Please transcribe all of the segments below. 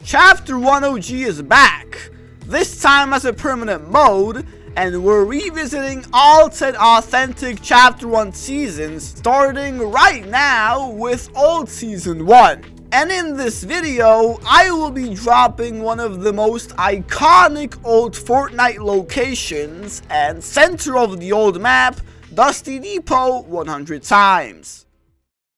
Chapter 1 OG is back, this time as a permanent mode, and we're revisiting all 10 authentic Chapter 1 seasons, starting right now with old Season 1. And in this video, I will be dropping one of the most iconic old Fortnite locations and center of the old map, Dusty Depot, 100 times.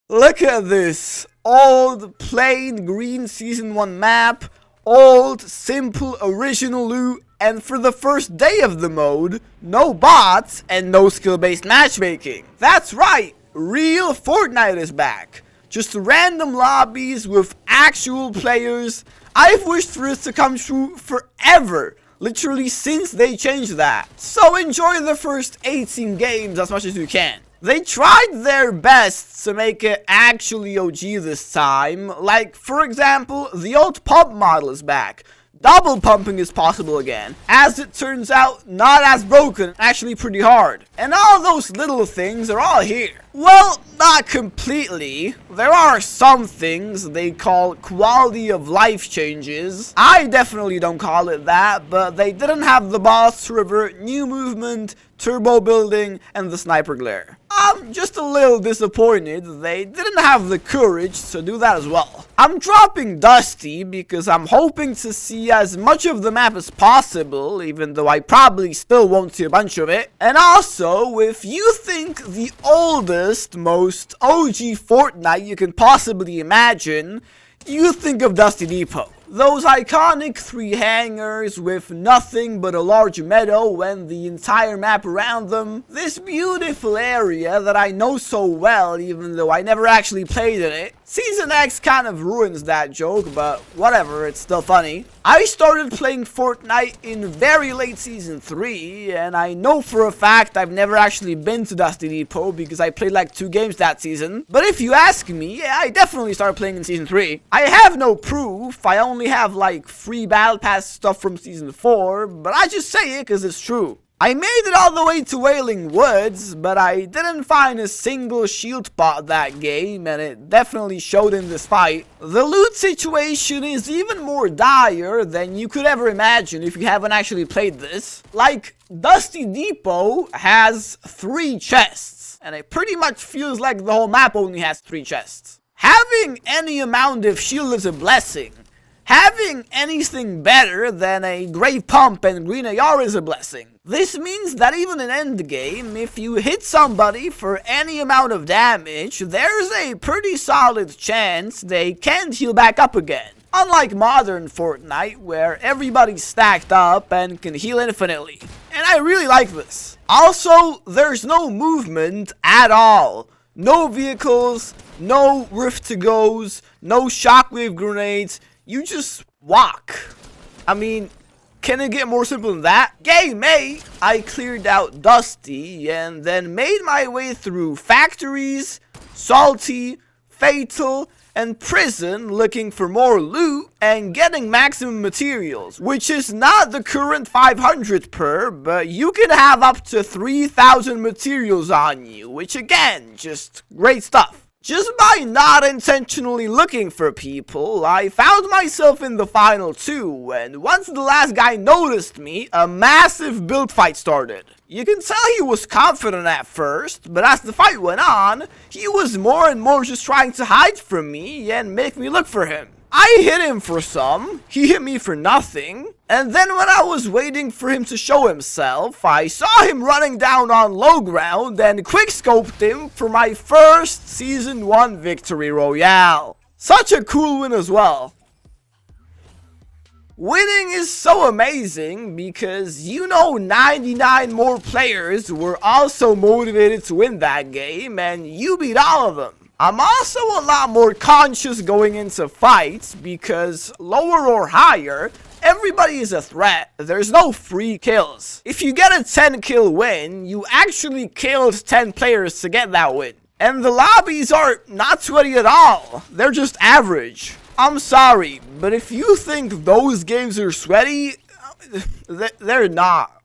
Look at this old plain green Season 1 map, old, simple, original loot, and for the first day of the mode, no bots and no skill-based matchmaking. That's right, real Fortnite is back. Just random lobbies with actual players. I've wished for this to come true forever, literally since they changed that. So enjoy the first 18 games as much as you can. They tried their best to make it actually OG this time, like for example, the old pump model is back. Double pumping is possible again. As it turns out, not as broken, actually pretty hard. And all those little things are all here. Well, not completely. There are some things they call quality of life changes. I definitely don't call it that, but they didn't have the balls to revert new movement, turbo building, and the sniper glare. I'm just a little disappointed they didn't have the courage to do that as well. I'm dropping Dusty because I'm hoping to see as much of the map as possible, even though I probably still won't see a bunch of it. And also, if you think the oldest, most OG Fortnite you can possibly imagine, you think of Dusty Depot. Those iconic 3 hangars with nothing but a large meadow and the entire map around them. This beautiful area that I know so well even though I never actually played in it. Season X kind of ruins that joke, but whatever, it's still funny. I started playing Fortnite in very late Season 3, and I know for a fact I've never actually been to Dusty Depot because I played like 2 games that season. But if you ask me, yeah, I definitely started playing in Season 3. I have no proof, I only have like free battle pass stuff from Season 4, but I just say it because it's true. I made it all the way to Wailing Woods, but I didn't find a single shield bot that game, and it definitely showed in this fight. The loot situation is even more dire than you could ever imagine if you haven't actually played this. Like, Dusty Depot has 3 chests, and it pretty much feels like the whole map only has 3 chests. Having any amount of shield is a blessing. Having anything better than a grey pump and green AR is a blessing. This means that even in endgame, if you hit somebody for any amount of damage, there's a pretty solid chance they can't heal back up again. Unlike modern Fortnite, where everybody's stacked up and can heal infinitely. And I really like this. Also, there's no movement at all. No vehicles, no rift to goes, no shockwave grenades. You just walk. I mean, can it get more simple than that? Game 8, I cleared out Dusty and then made my way through factories, salty, fatal, and prison looking for more loot and getting maximum materials, which is not the current 500 per, but you can have up to 3,000 materials on you, which again, just great stuff. Just by not intentionally looking for people, I found myself in the final 2, and once the last guy noticed me, a massive build fight started. You can tell he was confident at first, but as the fight went on, he was more and more just trying to hide from me and make me look for him. I hit him for some, he hit me for nothing, and then when I was waiting for him to show himself, I saw him running down on low ground and quickscoped him for my first Season 1 victory royale. Such a cool win as well. Winning is so amazing because 99 more players were also motivated to win that game and you beat all of them. I'm also a lot more conscious going into fights because lower or higher, everybody is a threat. There's no free kills. If you get a 10 kill win, you actually killed 10 players to get that win. And the lobbies are not sweaty at all. They're just average. I'm sorry, but if you think those games are sweaty, they're not.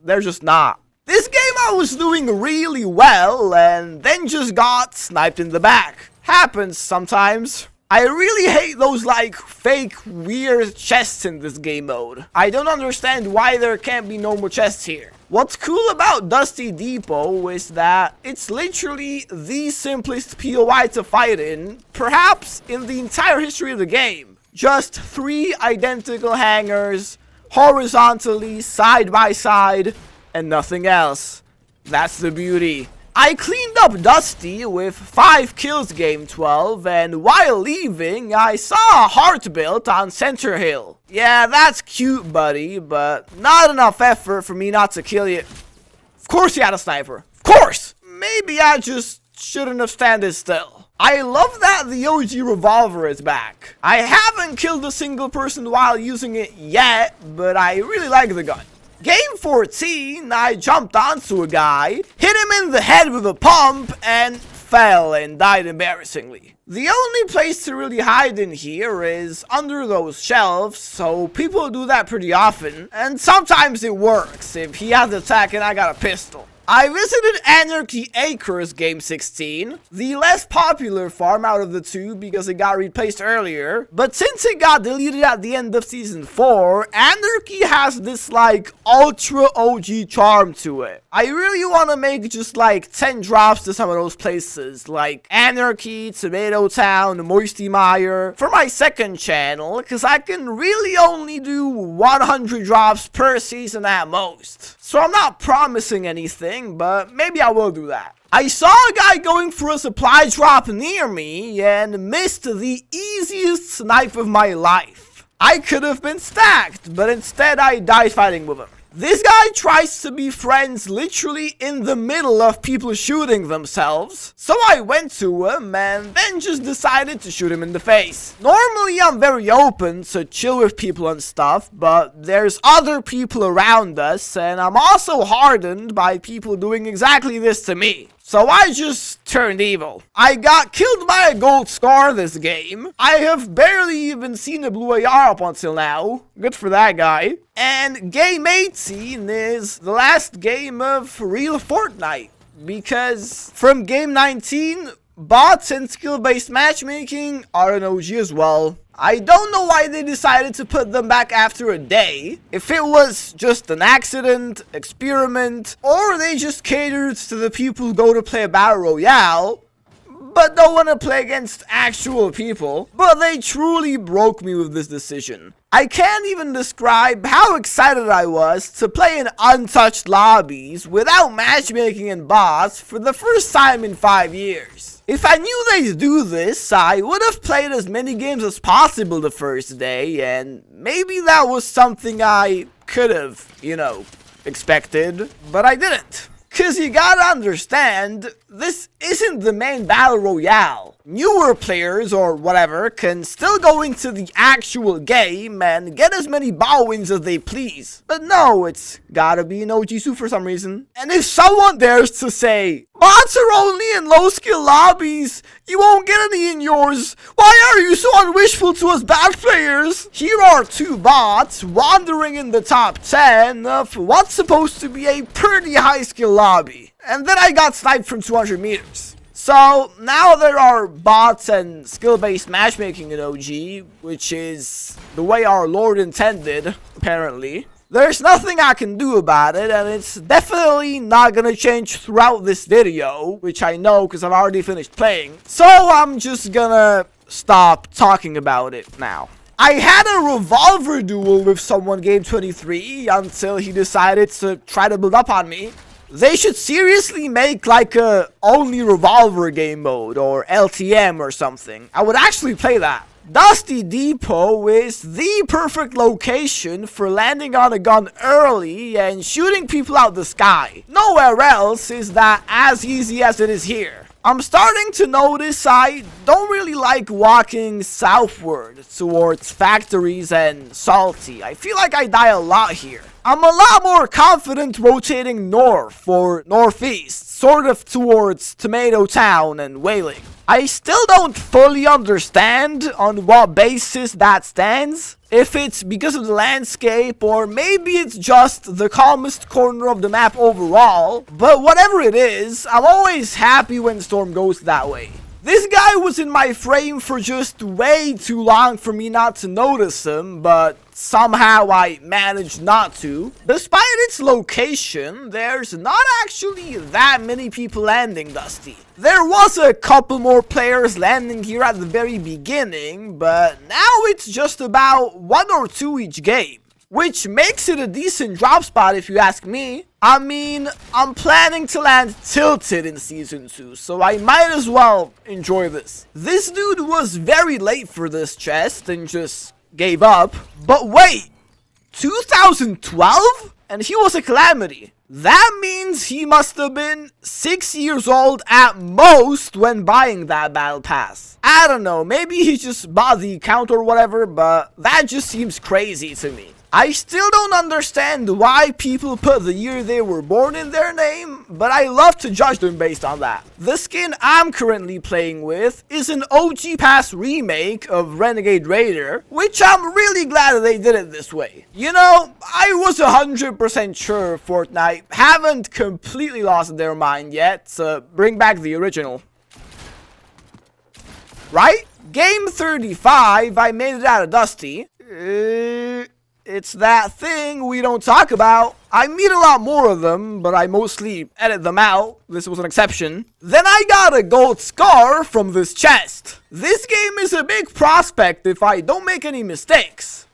They're just not. This game I was doing really well and then just got sniped in the back. Happens sometimes. I really hate those like fake weird chests in this game mode. I don't understand why there can't be normal chests here. What's cool about Dusty Depot is that it's literally the simplest POI to fight in, perhaps in the entire history of the game. Just 3 identical hangars, horizontally, side by side, and nothing else. That's the beauty. I cleaned up Dusty with 5 kills game 12, and while leaving, I saw a heart built on Center Hill. Yeah, that's cute, buddy, but not enough effort for me not to kill you. Of course he had a sniper. Of course! Maybe I just shouldn't have standed still. I love that the OG revolver is back. I haven't killed a single person while using it yet, but I really like the gun. Game 14, I jumped onto a guy, hit him in the head with a pump, and fell and died embarrassingly. The only place to really hide in here is under those shelves, so people do that pretty often, and sometimes it works if he has attack and I got a pistol. I visited Anarchy Acres game 16, the less popular farm out of the two because it got replaced earlier, but since it got deleted at the end of season 4, Anarchy has this like ultra OG charm to it. I really want to make just like 10 drops to some of those places, like Anarchy, Tomato Town, Moisty Mire, for my second channel, because I can really only do 100 drops per season at most. So I'm not promising anything, but maybe I will do that. I saw a guy going for a supply drop near me and missed the easiest snipe of my life. I could have been stacked, but instead I died fighting with him. This guy tries to be friends literally in the middle of people shooting themselves, so I went to him and then just decided to shoot him in the face. Normally I'm very open to chill with people and stuff, but there's other people around us and I'm also hardened by people doing exactly this to me. So I just turned evil. I got killed by a gold scar this game. I have barely even seen a blue AR up until now. Good for that guy. And game 18 is the last game of real Fortnite. Because from game 19, bots and skill-based matchmaking are an OG as well. I don't know why they decided to put them back after a day. If it was just an accident, experiment, or they just catered to the people who go to play a battle royale, but don't want to play against actual people. But they truly broke me with this decision. I can't even describe how excited I was to play in untouched lobbies without matchmaking and bots for the first time in 5 years. If I knew they'd do this, I would have played as many games as possible the first day, and maybe that was something I could have, expected, but I didn't. Cause you gotta understand, this isn't the main battle royale. Newer players or whatever can still go into the actual game and get as many bow wins as they please. But no, it's gotta be an OG suit for some reason. And if someone dares to say, bots are only in low skill lobbies, you won't get any in yours, why are you so unwishful to us bad players? Here are 2 bots wandering in the top 10 of what's supposed to be a pretty high skill lobby. And then I got sniped from 200 meters. So now there are bots and skill-based matchmaking in OG, which is the way our Lord intended, apparently. There's nothing I can do about it, and it's definitely not gonna change throughout this video, which I know because I've already finished playing. So I'm just gonna stop talking about it now. I had a revolver duel with someone game 23 until he decided to try to build up on me. They should seriously make like a only revolver game mode or LTM or something. I would actually play that. Dusty Depot is the perfect location for landing on a gun early and shooting people out the sky. Nowhere else is that as easy as it is here. I'm starting to notice I don't really like walking southward towards factories and salty. I feel like I die a lot here. I'm a lot more confident rotating north or northeast, sort of towards Tomato Town and Whaling. I still don't fully understand on what basis that stands. If it's because of the landscape or maybe it's just the calmest corner of the map overall. But whatever it is, I'm always happy when Storm goes that way. This guy was in my frame for just way too long for me not to notice him, but somehow I managed not to. Despite its location, there's not actually that many people landing, Dusty. There was a couple more players landing here at the very beginning, but now it's just about 1 or 2 each game, which makes it a decent drop spot if you ask me. I mean, I'm planning to land tilted in Season 2, so I might as well enjoy this. This dude was very late for this chest and just gave up. But wait, 2012? And he was a calamity. That means he must have been 6 years old at most when buying that battle pass. I don't know, maybe he just bought the account or whatever, but that just seems crazy to me. I still don't understand why people put the year they were born in their name, but I love to judge them based on that. The skin I'm currently playing with is an OG Pass remake of Renegade Raider, which I'm really glad they did it this way. You know, I was 100% sure Fortnite haven't completely lost their mind yet, so bring back the original. Right? Game 35, I made it out of Dusty. It's that thing we don't talk about. I meet a lot more of them, but I mostly edit them out. This was an exception. Then I got a gold scar from this chest. This game is a big prospect if I don't make any mistakes.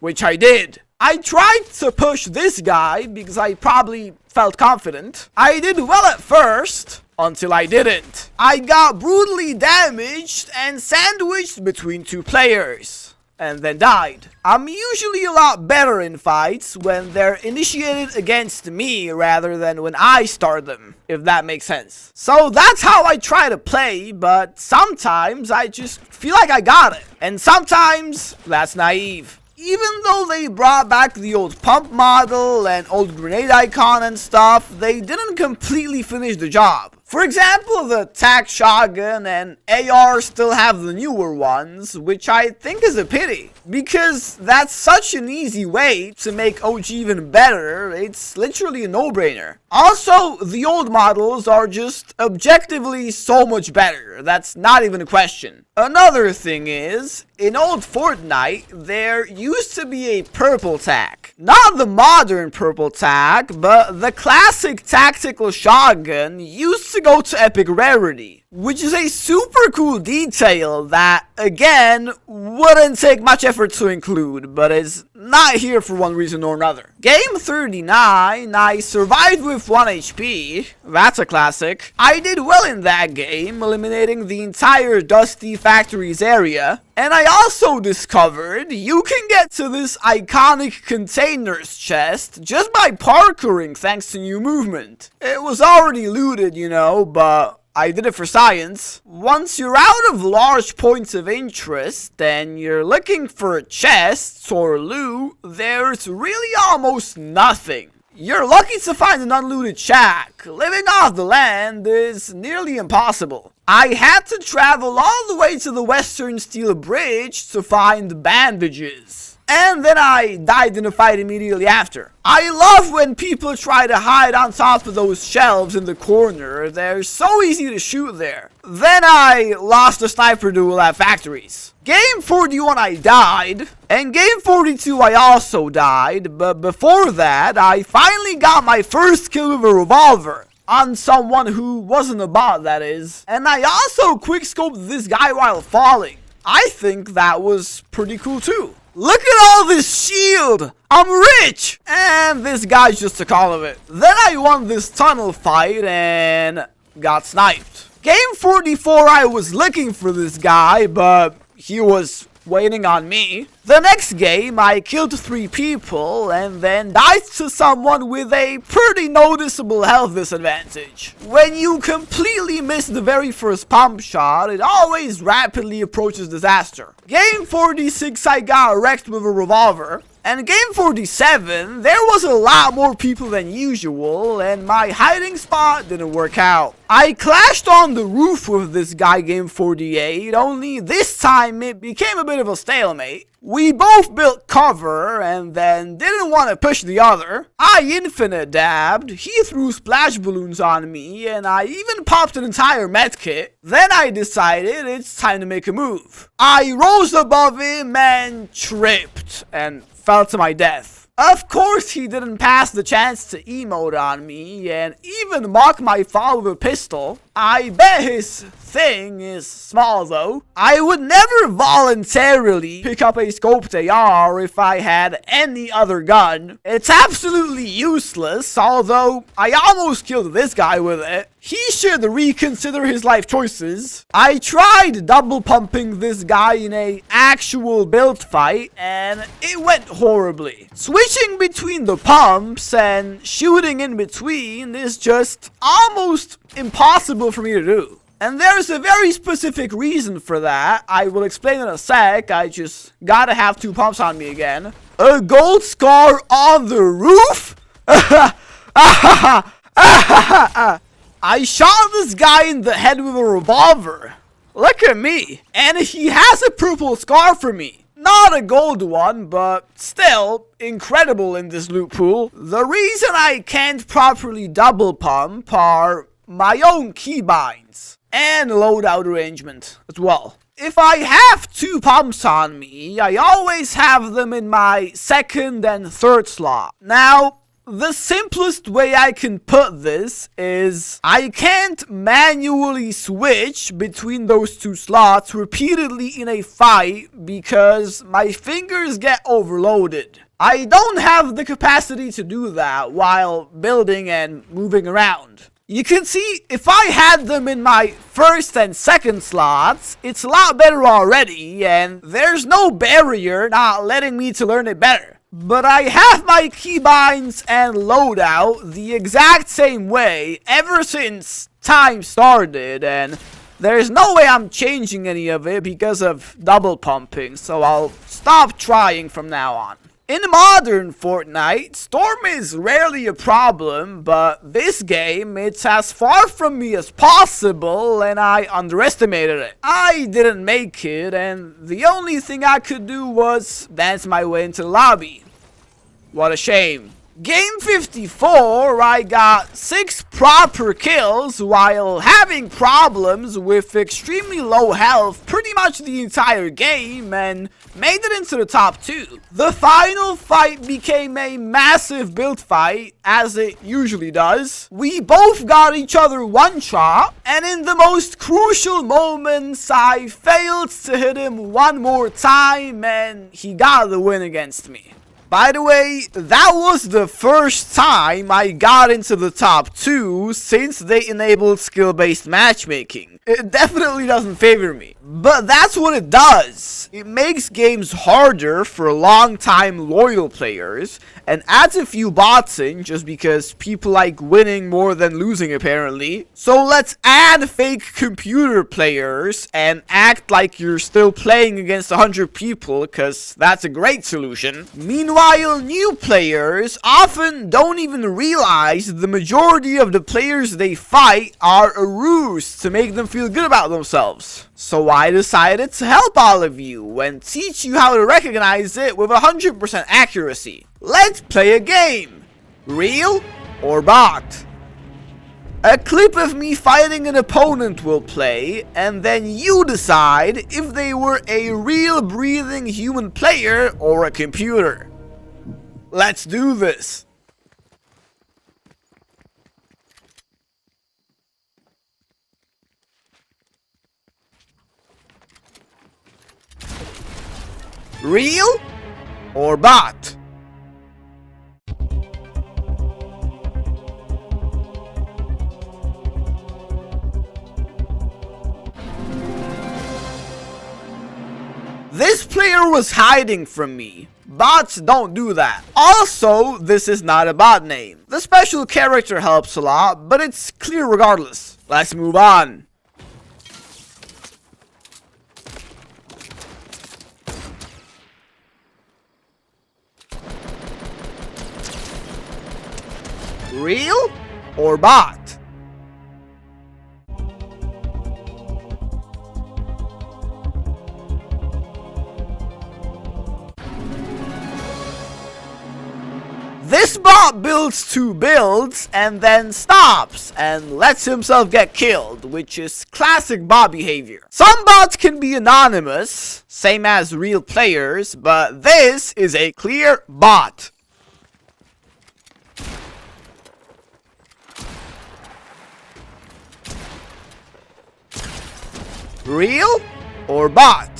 Which I did. I tried to push this guy because I probably felt confident. I did well at first, until I didn't. I got brutally damaged and sandwiched between 2 players, and then died. I'm usually a lot better in fights when they're initiated against me rather than when I start them, if that makes sense. So that's how I try to play, but sometimes I just feel like I got it. And sometimes that's naive. Even though they brought back the old pump model and old grenade icon and stuff, they didn't completely finish the job. For example, the TAC shotgun and AR still have the newer ones, which I think is a pity, because that's such an easy way to make OG even better. It's literally a no-brainer. Also, the old models are just objectively so much better. That's not even a question. Another thing is, in old Fortnite, there used to be a purple TAC. Not the modern purple TAC, but the classic tactical shotgun used to go to epic rarity, which is a super cool detail that, again, wouldn't take much effort to include, but is not here for one reason or another. Game 39, I survived with 1 HP, that's a classic. I did well in that game, eliminating the entire Dusty Factories area, and I also discovered you can get to this iconic containers chest just by parkouring thanks to new movement. It was already looted, you know, but I did it for science. Once you're out of large points of interest and you're looking for chests or loot, there's really almost nothing. You're lucky to find an unlooted shack. Living off the land is nearly impossible. I had to travel all the way to the Western Steel Bridge to find bandages. And then I died in a fight immediately after. I love when people try to hide on top of those shelves in the corner. They're so easy to shoot there. Then I lost a sniper duel at Factories. Game 41 I died, and game 42 I also died, but before that I finally got my first kill with a revolver. On someone who wasn't a bot, that is. And I also quickscoped this guy while falling. I think that was pretty cool too. Look at all this shield! I'm rich! And this guy just took all of it. Then I won this tunnel fight and got sniped. Game 44 I was looking for this guy, but he was waiting on me. The next game I killed 3 people and then died to someone with a pretty noticeable health disadvantage. When you completely miss the very first pump shot, it always rapidly approaches disaster. Game 46 I got wrecked with a revolver. And game 47, there was a lot more people than usual, and my hiding spot didn't work out. I clashed on the roof with this guy game 48, only this time it became a bit of a stalemate. We both built cover and then didn't want to push the other. I infinite dabbed, he threw splash balloons on me, and I even popped an entire medkit. Then I decided it's time to make a move. I rose above him and tripped and fell to my death. Of course he didn't pass the chance to emote on me and even mock my fall with a pistol. I bet his thing is small though. I would never voluntarily pick up a scoped AR if I had any other gun. It's absolutely useless, although I almost killed this guy with it. He should reconsider his life choices. I tried double pumping this guy in a actual build fight and it went horribly. Switching between the pumps and shooting in between is just almost impossible for me to do. And there's a very specific reason for that. I will explain in a sec. I just gotta have 2 pumps on me again. A gold scar on the roof? I shot this guy in the head with a revolver. Look at me. And he has a purple scar for me. Not a gold one, but still incredible in this loot pool. The reason I can't properly double pump are my own keybinds and loadout arrangement as well. If I have 2 pumps on me, I always have them in my second and third slot. Now, the simplest way I can put this is I can't manually switch between those 2 slots repeatedly in a fight because my fingers get overloaded. I don't have the capacity to do that while building and moving around. You can see if I had them in my first and second slots, it's a lot better already and there's no barrier not letting me to learn it better. But I have my keybinds and loadout the exact same way ever since time started, and there's no way I'm changing any of it because of double pumping, so I'll stop trying from now on. In modern Fortnite, Storm is rarely a problem, but this game, it's as far from me as possible and I underestimated it. I didn't make it and the only thing I could do was dance my way into the lobby. What a shame. Game 54, I got 6 proper kills while having problems with extremely low health pretty much the entire game and made it into the top 2. The final fight became a massive build fight, as it usually does. We both got each other one shot, and in the most crucial moments I failed to hit him one more time and he got the win against me. By the way, that was the first time I got into the top 2 since they enabled skill-based matchmaking. It definitely doesn't favor me, but that's what it does. It makes games harder for long-time loyal players and adds a few bots in just because people like winning more than losing apparently. So let's add fake computer players and act like you're still playing against 100 people because that's a great solution. Meanwhile, new players often don't even realize the majority of the players they fight are a ruse to make them feel good about themselves. So I decided to help all of you and teach you how to recognize it with 100% accuracy. Let's play a game. Real or bot? A clip of me fighting an opponent will play, and then you decide if they were a real breathing human player or a computer. Let's do this. Real or bot? This player was hiding from me. Bots don't do that. Also, this is not a bot name. The special character helps a lot, but it's clear regardless. Let's move on. Real or bot? This bot builds 2 builds and then stops and lets himself get killed, which is classic bot behavior. Some bots can be anonymous, same as real players, but this is a clear bot. Real or bot?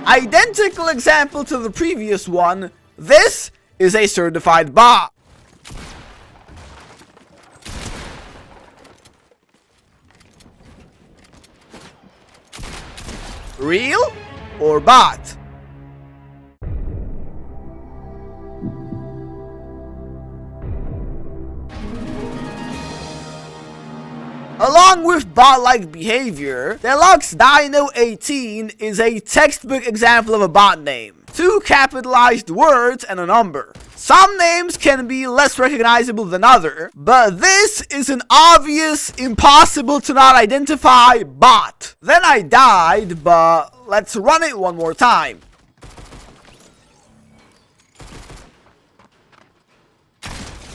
Identical example to the previous one, this is a certified bot. Real or bot? Along with bot-like behavior, Deluxe Dino 18 is a textbook example of a bot name. 2 capitalized words and a number. Some names can be less recognizable than others, but this is an obvious, impossible to not identify bot. Then I died, but let's run it one more time.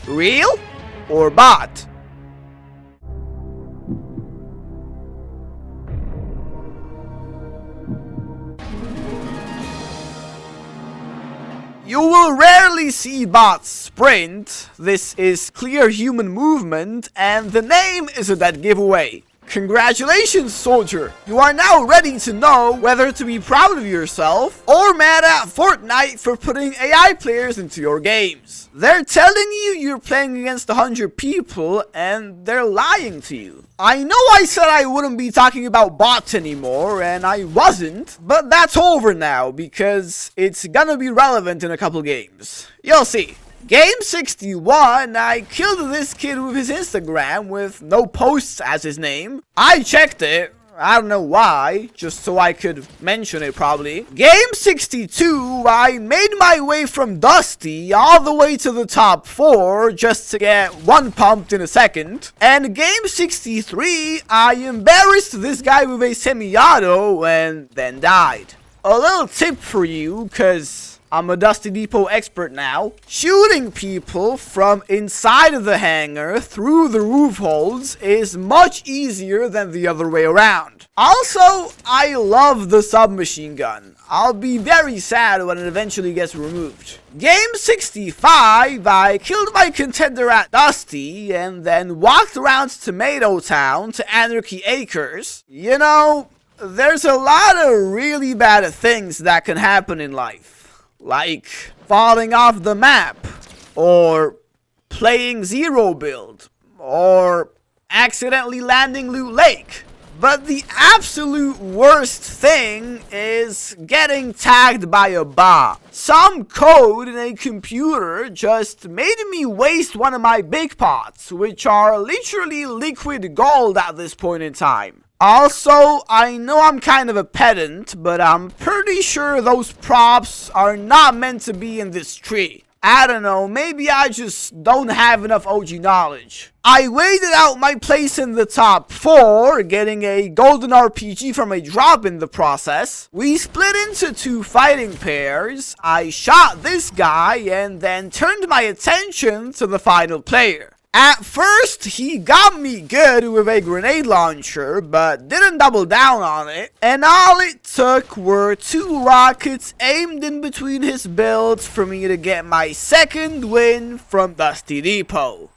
Real or bot? You will rarely see bots sprint. This is clear human movement, and the name is a dead giveaway. Congratulations, soldier! You are now ready to know whether to be proud of yourself or mad at Fortnite for putting AI players into your games. They're telling you you're playing against 100 people and they're lying to you. I know I said I wouldn't be talking about bots anymore, and I wasn't, but that's over now because it's gonna be relevant in a couple games. You'll see. Game 61, I killed this kid with his Instagram with no posts as his name. I checked it, I don't know why, just so I could mention it probably. Game 62, I made my way from Dusty all the way to the top 4 just to get 1 pumped in a second. And game 63, I embarrassed this guy with a semi-auto and then died. A little tip for you, cause I'm a Dusty Depot expert now. Shooting people from inside of the hangar through the roof holes is much easier than the other way around. Also, I love the submachine gun. I'll be very sad when it eventually gets removed. Game 65, I killed my contender at Dusty and then walked around Tomato Town to Anarchy Acres. You know, there's a lot of really bad things that can happen in life. Like falling off the map, or playing zero build, or accidentally landing Loot Lake. But the absolute worst thing is getting tagged by a bot. Some code in a computer just made me waste one of my big pots, which are literally liquid gold at this point in time. Also, I know I'm kind of a pedant, but I'm pretty sure those props are not meant to be in this tree. I don't know, maybe I just don't have enough OG knowledge. I waited out my place in the top 4, getting a golden RPG from a drop in the process. We split into 2 fighting pairs. I shot this guy and then turned my attention to the final player. At first, he got me good with a grenade launcher, but didn't double down on it. And all it took were 2 rockets aimed in between his builds for me to get my second win from Dusty Depot.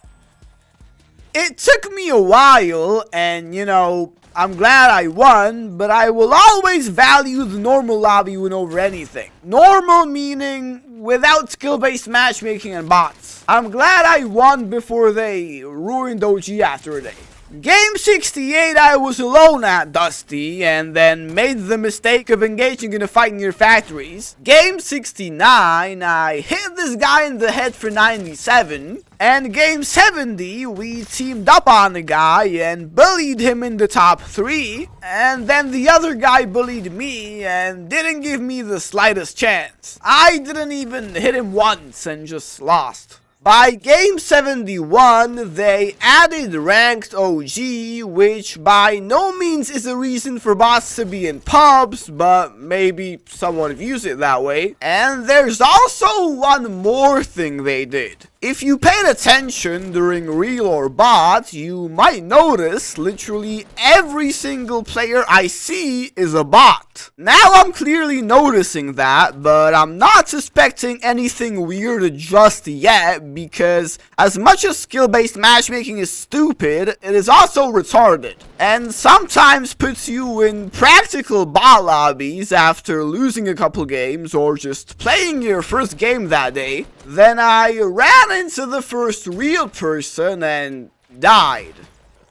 It took me a while, and you know, I'm glad I won, but I will always value the normal lobby win over anything. Normal meaning without skill-based matchmaking and bots. I'm glad I won before they ruined OG after a day. Game 68, I was alone at Dusty and then made the mistake of engaging in a fight near factories. Game 69, I hit this guy in the head for 97. And game 70, we teamed up on a guy and bullied him in the top 3. And then the other guy bullied me and didn't give me the slightest chance. I didn't even hit him once and just lost. By game 71, they added ranked OG, which by no means is a reason for bots to be in pubs, but maybe someone views it that way. And there's also one more thing they did. If you paid attention during real or bot, you might notice literally every single player I see is a bot. Now I'm clearly noticing that, but I'm not suspecting anything weird just yet, because as much as skill-based matchmaking is stupid, it is also retarded, and sometimes puts you in practical bot lobbies after losing a couple games or just playing your first game that day. Then I ran into the first real person and died.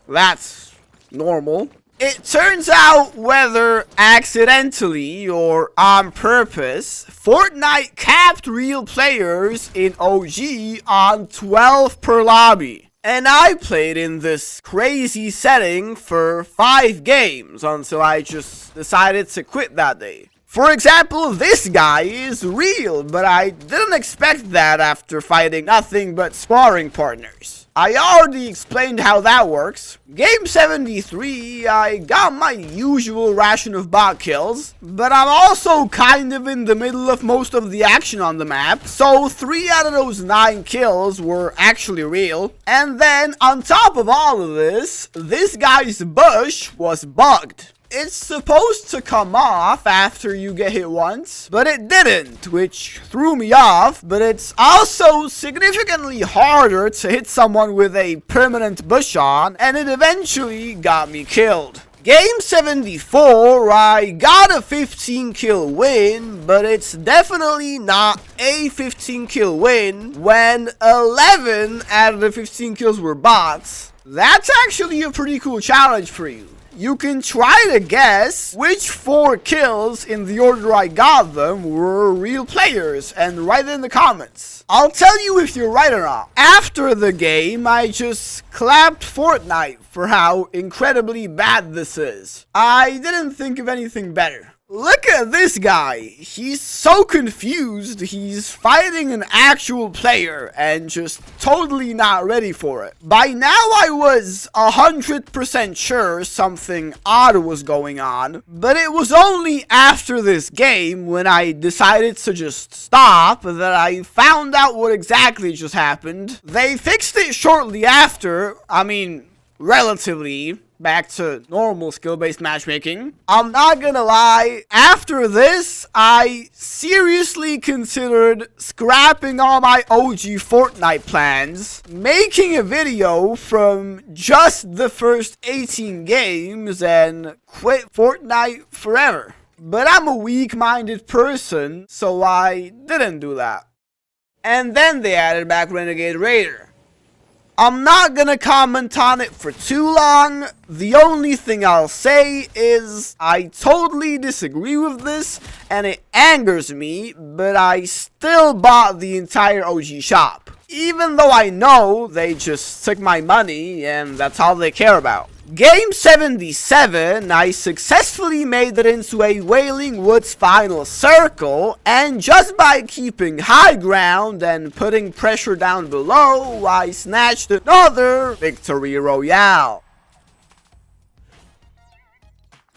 That's normal. It turns out, whether accidentally or on purpose, Fortnite capped real players in OG on 12 per lobby. And I played in this crazy setting for 5 games until I just decided to quit that day. For example, this guy is real, but I didn't expect that after fighting nothing but sparring partners. I already explained how that works. Game 73, I got my usual ration of bot kills, but I'm also kind of in the middle of most of the action on the map, so 3 out of those 9 kills were actually real. And then, on top of all of this guy's bush was bugged. It's supposed to come off after you get hit once, but it didn't, which threw me off. But it's also significantly harder to hit someone with a permanent bush on, and it eventually got me killed. Game 74, I got a 15 kill win, but it's definitely not a 15 kill win when 11 out of the 15 kills were bots. That's actually a pretty cool challenge for you. You can try to guess which 4 kills in the order I got them were real players and write it in the comments. I'll tell you if you're right or not. After the game, I just clapped Fortnite for how incredibly bad this is. I didn't think of anything better. Look at this guy. He's so confused. He's fighting an actual player and just totally not ready for it. By now I was 100% sure something odd was going on, but it was only after this game, when I decided to just stop, that I found out what exactly just happened. They fixed it shortly after. I mean, relatively back to normal skill-based matchmaking. I'm not gonna lie, after this, I seriously considered scrapping all my OG Fortnite plans, making a video from just the first 18 games, and quit Fortnite forever. But I'm a weak-minded person, so I didn't do that. And then they added back Renegade Raider. I'm not gonna comment on it for too long. The only thing I'll say is I totally disagree with this and it angers me, but I still bought the entire OG shop, even though I know they just took my money and that's all they care about. Game 77, I successfully made it into a Wailing Woods final circle, and just by keeping high ground and putting pressure down below, I snatched another victory royale.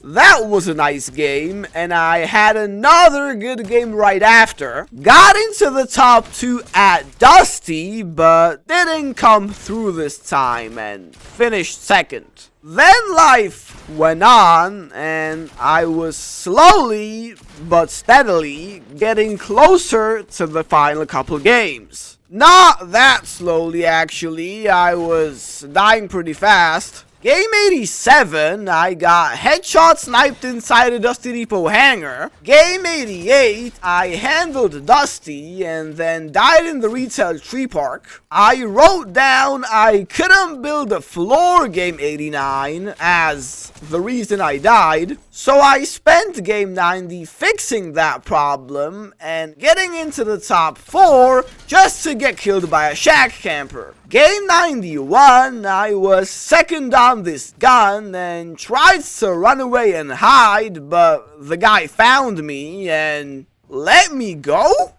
That was a nice game, and I had another good game right after. Got into the top 2 at Dusty, but didn't come through this time and finished second. Then life went on, and I was slowly but steadily getting closer to the final couple games. Not that slowly, actually. I was dying pretty fast. Game 87, I got headshot sniped inside a Dusty Depot hangar. Game 88, I handled Dusty and then died in the retail tree park. I wrote down I couldn't build a floor game 89 as the reason I died. So I spent game 90 fixing that problem and getting into the top 4 just to get killed by a shack camper. Game 91, I was second on this gun and tried to run away and hide, but the guy found me and let me go?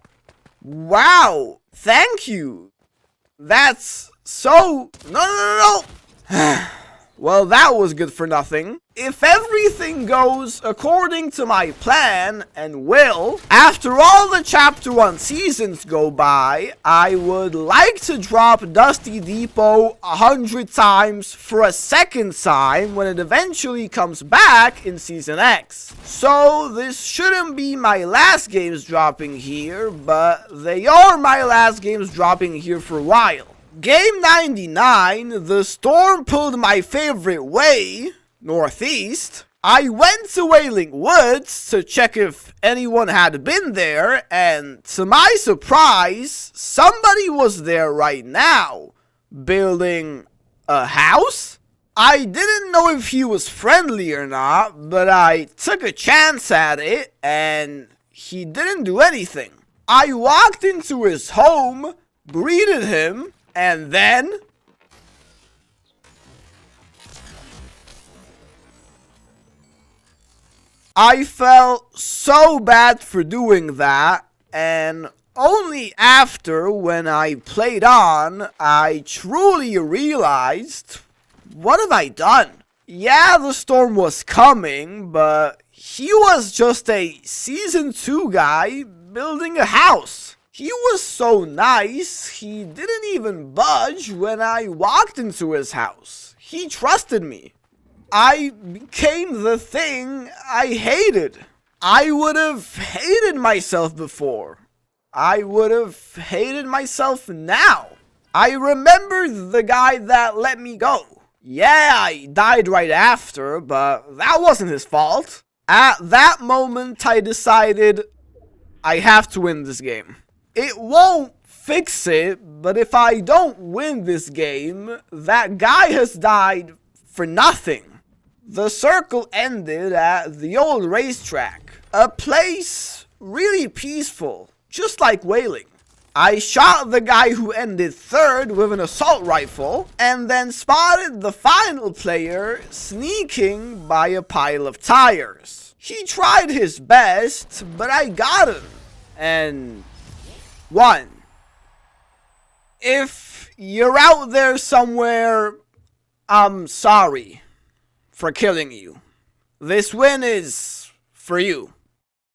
Wow, thank you. That's so... No. Well, that was good for nothing. If everything goes according to my plan, and will, after all the Chapter 1 seasons go by, I would like to drop Dusty Depot 100 times for a second time when it eventually comes back in Season X. So, this shouldn't be my last games dropping here, but they are my last games dropping here for a while. Game 99, the storm pulled my favorite way, northeast. I went to Wailing Woods to check if anyone had been there, and to my surprise, somebody was there right now, building a house? I didn't know if he was friendly or not, but I took a chance at it, and he didn't do anything. I walked into his home, greeted him, and then I felt so bad for doing that, and only after, when I played on, I truly realized, what have I done? Yeah, the storm was coming, but he was just a Season 2 guy building a house. He was so nice, he didn't even budge when I walked into his house. He trusted me. I became the thing I hated. I would have hated myself before. I would have hated myself now. I remember the guy that let me go. Yeah, I died right after, but that wasn't his fault. At that moment, I decided I have to win this game. It won't fix it, but if I don't win this game, that guy has died for nothing. The circle ended at the old racetrack, a place really peaceful, just like Wailing. I shot the guy who ended third with an assault rifle, and then spotted the final player sneaking by a pile of tires. He tried his best, but I got him, and won. If you're out there somewhere, I'm sorry for killing you. This win is for you.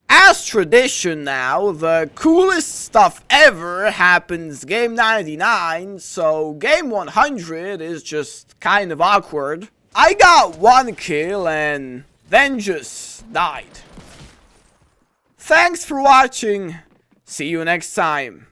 As tradition now, the coolest stuff ever happens game 99, so game 100 is just kind of awkward. I got one kill and then just died. Thanks for watching. See you next time.